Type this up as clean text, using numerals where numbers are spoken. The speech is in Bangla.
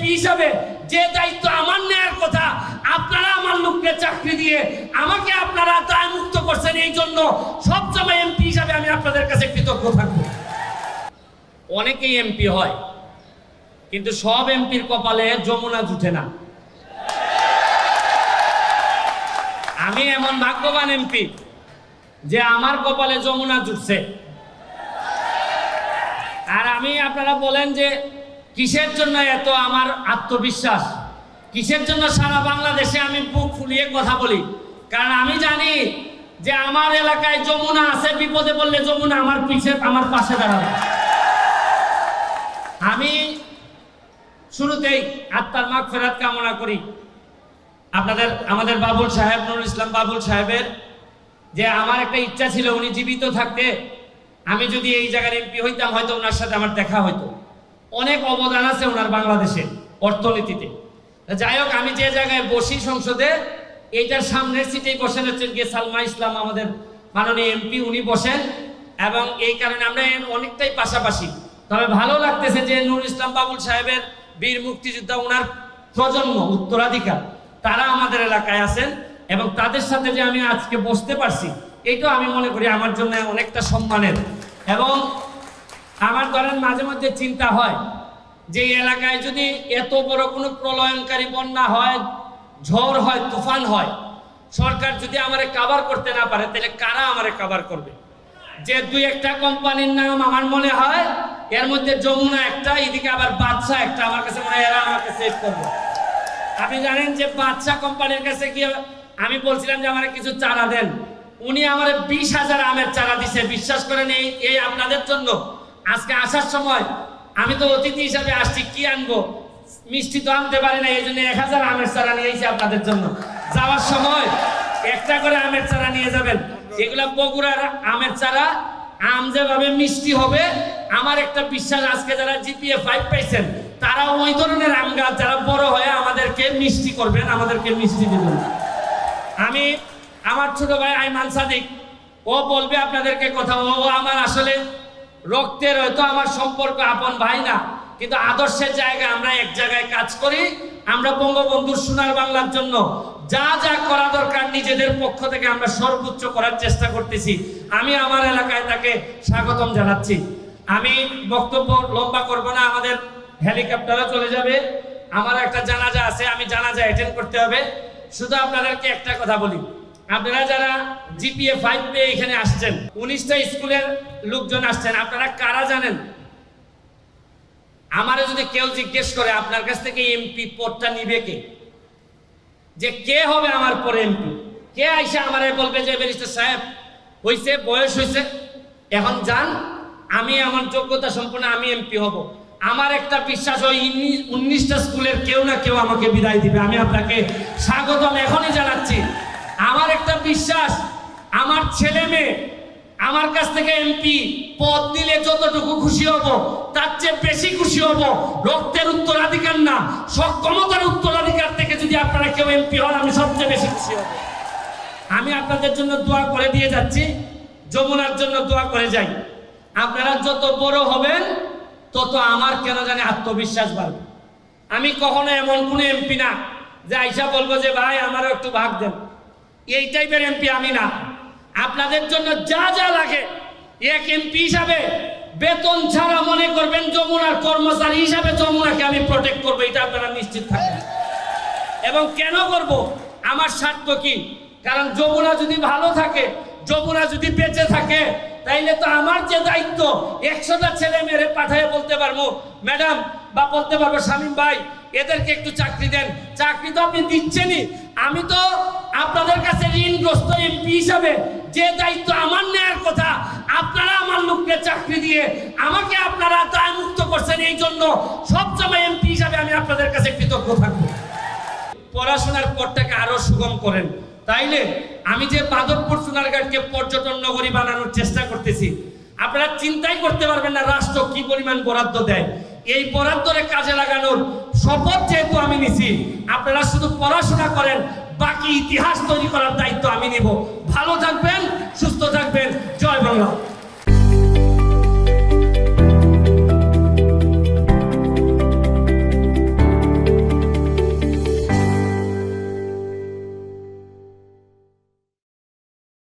এমপি হিসাবে যে দায়িত্ব আমার নেওয়ার কথা, আপনারা আমার লোককে চাকরি দিয়ে আমাকে আপনারা দায় মুক্ত করছেন। এই জন্য সবসময় এমপি হিসাবে আমি আপনাদের কাছে কৃতজ্ঞ থাকবো। অনেকেই এমপি হয়, কিন্তু সব এমপির কপালে যমুনা জুটে না। আমি এমন ভাগ্যবান এমপি যে আমার কপালে যমুনা জুটছে। আর আমি, আপনারা বলেন যে কিসের জন্য এত আমার আত্মবিশ্বাস, কিসের জন্য সারা বাংলাদেশে আমি বুক ফুলিয়ে কথা বলি? কারণ আমি জানি যে আমার এলাকায় যমুনা আছে, বিপদে পড়লে যমুনা আমার পাশে দাঁড়াবে। আমি শুরুতেই আত্মার মাগফিরাত কামনা করি আমাদের বাবুল সাহেব, নুরুল ইসলাম বাবুল সাহেবের। যে আমার একটা ইচ্ছা ছিল, উনি জীবিত থাকতে আমি যদি এই জায়গার এমপি হইতাম, হয়তো ওনার সাথে আমার দেখা হইতো। অনেক অবদান আছে ওনার বাংলাদেশের অর্থনীতিতে। যাই হোক, আমি যে জায়গায় বসি সংসদে, এইটার সামনের সিটেই বসেন হচ্ছেন গিয়ে সালমা ইসলাম, আমাদের মাননীয় এমপি, উনি বসেন। এবং এই কারণে আমরা অনেকটাই পাশাপাশি। তবে ভালো লাগতেছে যে নুরুল ইসলাম বাবুল সাহেবের বীর মুক্তিযোদ্ধা, ওনার প্রজন্ম উত্তরাধিকার, তারা আমাদের এলাকায় আছেন এবং তাদের সাথে যে আমি আজকে বসতে পারছি, এইটাও আমি মনে করি আমার জন্য অনেকটা সম্মানের। এবং আমার ধরেন মাঝে মধ্যে চিন্তা হয় যে এলাকায় যদি এত বড় কোনো প্রলয়ঙ্কারী বন্যা হয়, ঝড় হয়, তুফান হয়, সরকার যদি আমারে কাভার করতে না পারে, তাহলে কারা আমারে কাভার করবে? যে দুই একটা কোম্পানির নাম আমার মনে হয়, এর মধ্যে যমুনা একটা, এদিকে আবার বাদশা একটা, আমার কাছে মনে হয় এরা আমাকে সেভ করবে। আপনি জানেন যে বাদশা কোম্পানির কাছে গিয়ে আমি বলছিলাম যে আমার কিছু চারা দেন, উনি আমার 20,000 আমের চারা দিছে। বিশ্বাস করেন, এই আপনাদের জন্য আজকে আসার সময় আমি তো অতিথি হিসাবে আসছি, কি আনবো, মিষ্টি তো আনতে পারি না, এই জন্য 1000 আমের চারা নিয়ে এসেছি আপনাদের জন্য। যাওয়ার সময় একটা করে আমের চারা নিয়ে যাবেন। এগুলা বগুড়ার আমের চারা, আম যেভাবে মিষ্টি হবে, আমার একটা বিশ্বাস, আজকে যারা জিপিএ 5 পাইছেন, তারা ওই ধরনের আম গাছ যারা বড় হয়ে আমাদেরকে মিষ্টি করবেন, আমাদেরকে মিষ্টি দেবেন। আমি, আমার ছোট ভাই আইমান সাদিক, ও বলবে আপনাদেরকে কথা। ও আমার আসলে রক্তের, হয়তো আমার সম্পর্ক আপন ভাই না, কিন্তু আদর্শের জায়গায় আমরা এক জায়গায় কাজ করি। আমরা বঙ্গবন্ধুর সোনার বাংলার জন্য যা যা করা দরকার নিজেদের পক্ষ থেকে আমরা সর্বোচ্চ করার চেষ্টা করতেছি। আমি আমার এলাকায় তাকে স্বাগতম জানাচ্ছি। আমি বক্তব্য লম্বা করব না, আমাদের হেলিকপ্টারও চলে যাবে। আমার একটা জানাজা আছে, আমি জানাজা অ্যাটেন্ড করতে হবে। শুধু আপনাদেরকে একটা কথা বলি, আপনারা যারা জিপিএ 5 পেয়ে এখানে আসছেন, 19টা স্কুলের লোকজন আসছেন, আপনারা কারা জানেন? আমারে যদি কেউ জিজ্ঞেস করে আপনার কাছ থেকে এমপি পদটা নিবে কে, যে কে হবে আমার পরে এমপি, কে আইসা আমারে বলবে যে ব্যারিস্টার সাহেব হইছে, বয়স হইছে, এখন যান, আমি আমার যোগ্যতা সম্পন্ন আমি এমপি হব। আমার একটা বিশ্বাস, ওই 19টা স্কুলের কেউ না কেউ আমাকে বিদায় দিবে। আমি আপনাকে স্বাগতম এখনই জানাচ্ছি। আমার একটা বিশ্বাস, আমার ছেলে মেয়ে আমার কাছ থেকে এমপি পদ নিলে যতটুকু খুশি হব, তার চেয়ে বেশি খুশি হব। রক্তের উত্তরাধিকার না, সক্ষমতার উত্তরাধিকার থেকে যদি আপনারা কেউ এমপি হন, আমি সবচেয়ে বেশি খুশি হব। আমি আপনাদের জন্য দোয়া করে দিয়ে যাচ্ছি, যমুনার জন্য দোয়া করে যাই। আপনারা যত বড় হবেন, তত আমার কেন জানি আত্মবিশ্বাস বাড়বে। আমি কখনো এমন কোন এমপি না যে আইসা বলবো যে ভাই আমারও একটু ভাগ দেন, এই টাইপের এমপি আমি না। আপনাদের জন্য যা যা লাগে, এক এমপি হিসাবে বেতন ছাড়া মনে করবেন যমুনার কর্মচারী হিসাবে যমুনাকে আমি প্রোটেক্ট করবো, এটা আপনারা নিশ্চিত থাকবেন। এবং কেন করব? আমার স্বার্থ কি? কারণ যমুনা যদি ভালো থাকে, যমুনা যদি বেঁচে থাকে, তাইলে তো আমার যে দায়িত্ব, 100টা ছেলে মেয়েরে পাঠায় বলতে পারবো ম্যাডাম, বা বলতে পারবো শামীম ভাই এদেরকে একটু চাকরি দেন। চাকরি তো আপনি দিচ্ছেনই, আমি তো আপনাদের কাছে ঋণগ্রস্ত এমপি হিসাবে যে দায়িত্ব আমার নেওয়ার কথা, আপনারা আমার লোককে চাকরি দিয়ে আমাকে আপনারা দায় মুক্ত করছেন। এই জন্য সবসময় এমপি হিসাবে আমি আপনাদের কাছে কৃতজ্ঞ থাকবো। পড়াশোনার পথটাকে আরো সুগম করেন। তাইলে আমি যে মাধবপুর সোনারঘাটকে পর্যটন নগরী বানানোর চেষ্টা করতেছি, আপনারা চিন্তাই করতে পারবেন না রাষ্ট্র কি পরিমাণ বরাদ্দ দেয়। এই বরাদ্দরে কাজে লাগানোর শপথ যেহেতু আমি নিছি, আপনারা শুধু পড়াশোনা করেন, বাকি ইতিহাস তৈরি করার দায়িত্ব আমি নিব। ভালো থাকবেন, সুস্থ থাকবেন। জয় বাংলা।